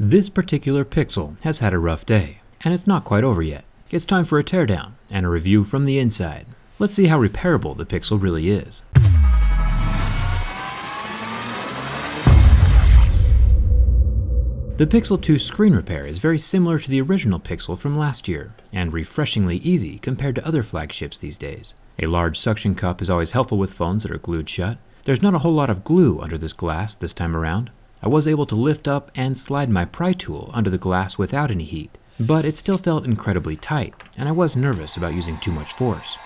This particular Pixel has had a rough day, and it's not quite over yet. It's time for a teardown and a review from the inside. Let's see how repairable the Pixel really is. The Pixel 2 screen repair is very similar to the original Pixel from last year, and refreshingly easy compared to other flagships these days. A large suction cup is always helpful with phones that are glued shut. There's not a whole lot of glue under this glass this time around. I was able to lift up and slide my pry tool under the glass without any heat, but it still felt incredibly tight, and I was nervous about using too much force.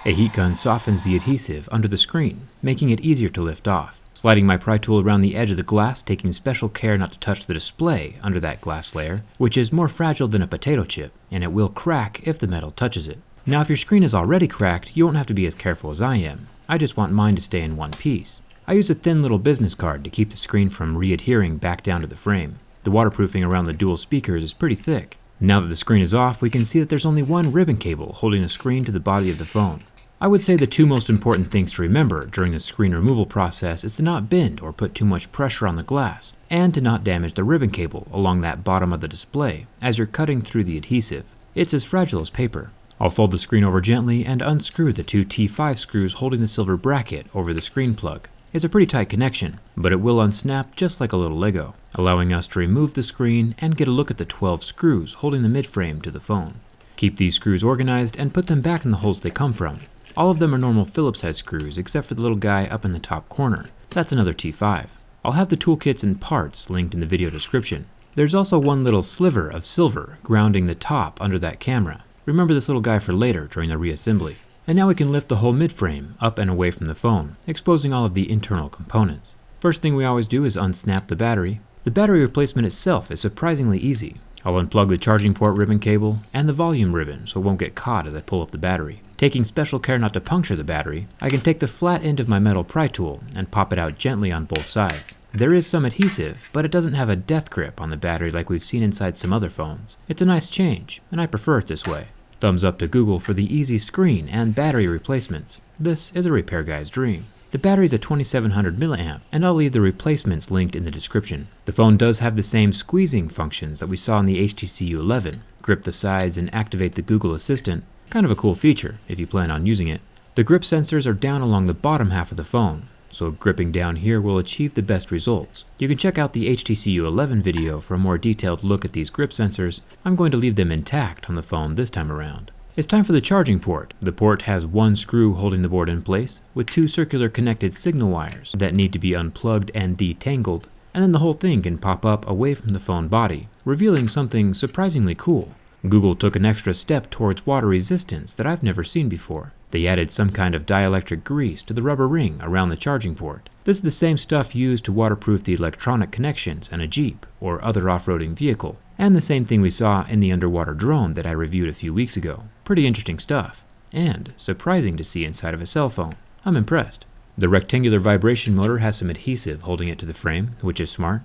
A heat gun softens the adhesive under the screen, making it easier to lift off. Sliding my pry tool around the edge of the glass, taking special care not to touch the display under that glass layer, which is more fragile than a potato chip, and it will crack if the metal touches it. Now if your screen is already cracked, you won't have to be as careful as I am. I just want mine to stay in one piece. I use a thin little business card to keep the screen from re-adhering back down to the frame. The waterproofing around the dual speakers is pretty thick. Now that the screen is off, we can see that there's only one ribbon cable holding the screen to the body of the phone. I would say the two most important things to remember during the screen removal process is to not bend or put too much pressure on the glass, and to not damage the ribbon cable along that bottom of the display as you're cutting through the adhesive. It's as fragile as paper. I'll fold the screen over gently and unscrew the two T5 screws holding the silver bracket over the screen plug. It's a pretty tight connection, but it will unsnap just like a little Lego, allowing us to remove the screen and get a look at the 12 screws holding the midframe to the phone. Keep these screws organized and put them back in the holes they come from. All of them are normal Phillips head screws except for the little guy up in the top corner. That's another T5. I'll have the toolkits and parts linked in the video description. There's also one little sliver of silver grounding the top under that camera. Remember this little guy for later during the reassembly. And now we can lift the whole midframe up and away from the phone, exposing all of the internal components. First thing we always do is unsnap the battery. The battery replacement itself is surprisingly easy. I'll unplug the charging port ribbon cable and the volume ribbon so it won't get caught as I pull up the battery. Taking special care not to puncture the battery, I can take the flat end of my metal pry tool and pop it out gently on both sides. There is some adhesive, but it doesn't have a death grip on the battery like we've seen inside some other phones. It's a nice change, and I prefer it this way. Thumbs up to Google for the easy screen and battery replacements. This is a repair guy's dream. The battery is a 2700 mAh, and I'll leave the replacements linked in the description. The phone does have the same squeezing functions that we saw in the HTC U11. Grip the sides and activate the Google Assistant. Kind of a cool feature if you plan on using it. The grip sensors are down along the bottom half of the phone, so gripping down here will achieve the best results. You can check out the HTC U11 video for a more detailed look at these grip sensors. I'm going to leave them intact on the phone this time around. It's time for the charging port. The port has one screw holding the board in place, with two circular connected signal wires that need to be unplugged and detangled, and then the whole thing can pop up away from the phone body, revealing something surprisingly cool. Google took an extra step towards water resistance that I've never seen before. They added some kind of dielectric grease to the rubber ring around the charging port. This is the same stuff used to waterproof the electronic connections in a Jeep or other off-roading vehicle, and the same thing we saw in the underwater drone that I reviewed a few weeks ago. Pretty interesting stuff, and surprising to see inside of a cell phone. I'm impressed. The rectangular vibration motor has some adhesive holding it to the frame, which is smart.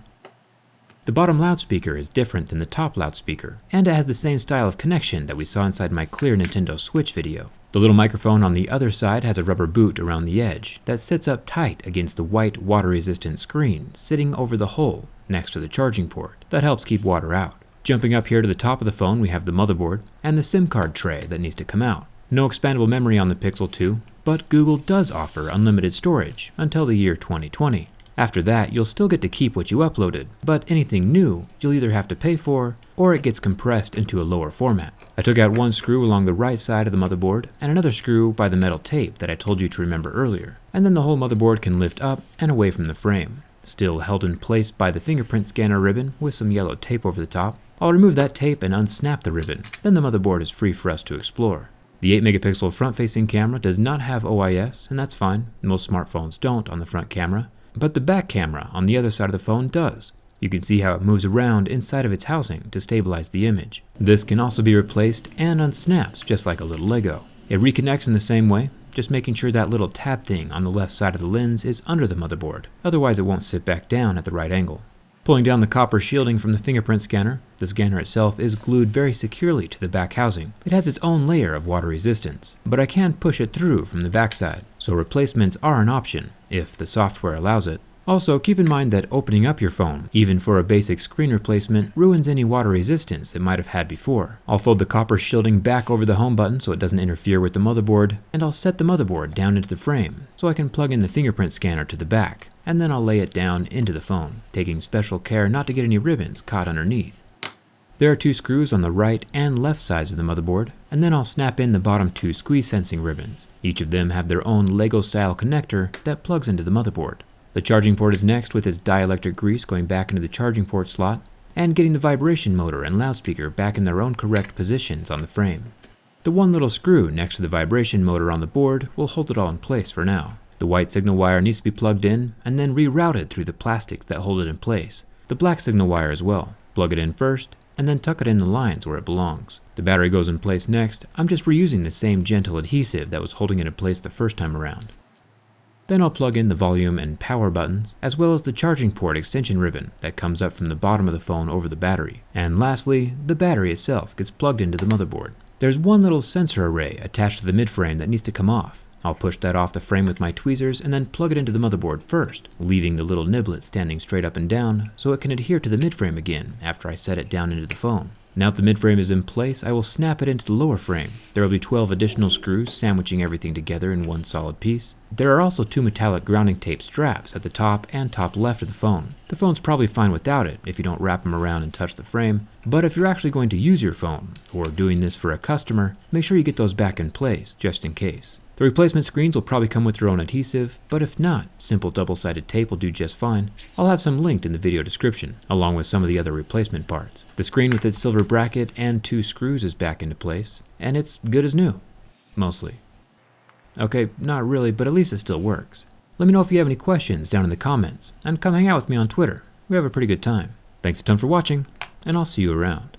The bottom loudspeaker is different than the top loudspeaker, and it has the same style of connection that we saw inside my clear Nintendo Switch video. The little microphone on the other side has a rubber boot around the edge that sits up tight against the white water-resistant screen sitting over the hole next to the charging port. That helps keep water out. Jumping up here to the top of the phone, we have the motherboard and the SIM card tray that needs to come out. No expandable memory on the Pixel 2, but Google does offer unlimited storage until the year 2020. After that, you'll still get to keep what you uploaded, but anything new, you'll either have to pay for, or it gets compressed into a lower format. I took out one screw along the right side of the motherboard, and another screw by the metal tape that I told you to remember earlier, and then the whole motherboard can lift up and away from the frame, still held in place by the fingerprint scanner ribbon with some yellow tape over the top. I'll remove that tape and unsnap the ribbon, then the motherboard is free for us to explore. The 8-megapixel front-facing camera does not have OIS, and that's fine. Most smartphones don't on the front camera. But the back camera on the other side of the phone does. You can see how it moves around inside of its housing to stabilize the image. This can also be replaced and unsnaps just like a little Lego. It reconnects in the same way, just making sure that little tab thing on the left side of the lens is under the motherboard. Otherwise it won't sit back down at the right angle. Pulling down the copper shielding from the fingerprint scanner, the scanner itself is glued very securely to the back housing. It has its own layer of water resistance, but I can push it through from the backside, so replacements are an option, if the software allows it. Also, keep in mind that opening up your phone, even for a basic screen replacement, ruins any water resistance it might have had before. I'll fold the copper shielding back over the home button so it doesn't interfere with the motherboard, and I'll set the motherboard down into the frame so I can plug in the fingerprint scanner to the back, and then I'll lay it down into the phone, taking special care not to get any ribbons caught underneath. There are 2 screws on the right and left sides of the motherboard, and then I'll snap in the bottom 2 squeeze sensing ribbons. Each of them have their own Lego style connector that plugs into the motherboard. The charging port is next, with its dielectric grease going back into the charging port slot and getting the vibration motor and loudspeaker back in their own correct positions on the frame. The one little screw next to the vibration motor on the board will hold it all in place for now. The white signal wire needs to be plugged in and then rerouted through the plastics that hold it in place. The black signal wire as well. Plug it in first and then tuck it in the lines where it belongs. The battery goes in place next. I'm just reusing the same gentle adhesive that was holding it in place the first time around. Then I'll plug in the volume and power buttons, as well as the charging port extension ribbon that comes up from the bottom of the phone over the battery. And lastly, the battery itself gets plugged into the motherboard. There's one little sensor array attached to the midframe that needs to come off. I'll push that off the frame with my tweezers and then plug it into the motherboard first, leaving the little niblet standing straight up and down so it can adhere to the midframe again after I set it down into the phone. Now that the midframe is in place, I will snap it into the lower frame. There will be 12 additional screws sandwiching everything together in one solid piece. There are also 2 metallic grounding tape straps at the top and top left of the phone. The phone's probably fine without it if you don't wrap them around and touch the frame, but if you're actually going to use your phone, or doing this for a customer, make sure you get those back in place, just in case. The replacement screens will probably come with their own adhesive, but if not, simple double-sided tape will do just fine. I'll have some linked in the video description, along with some of the other replacement parts. The screen with its silver bracket and 2 screws is back into place, and it's good as new. Mostly. Okay, not really, but at least it still works. Let me know if you have any questions down in the comments, and come hang out with me on Twitter. We have a pretty good time. Thanks a ton for watching, and I'll see you around.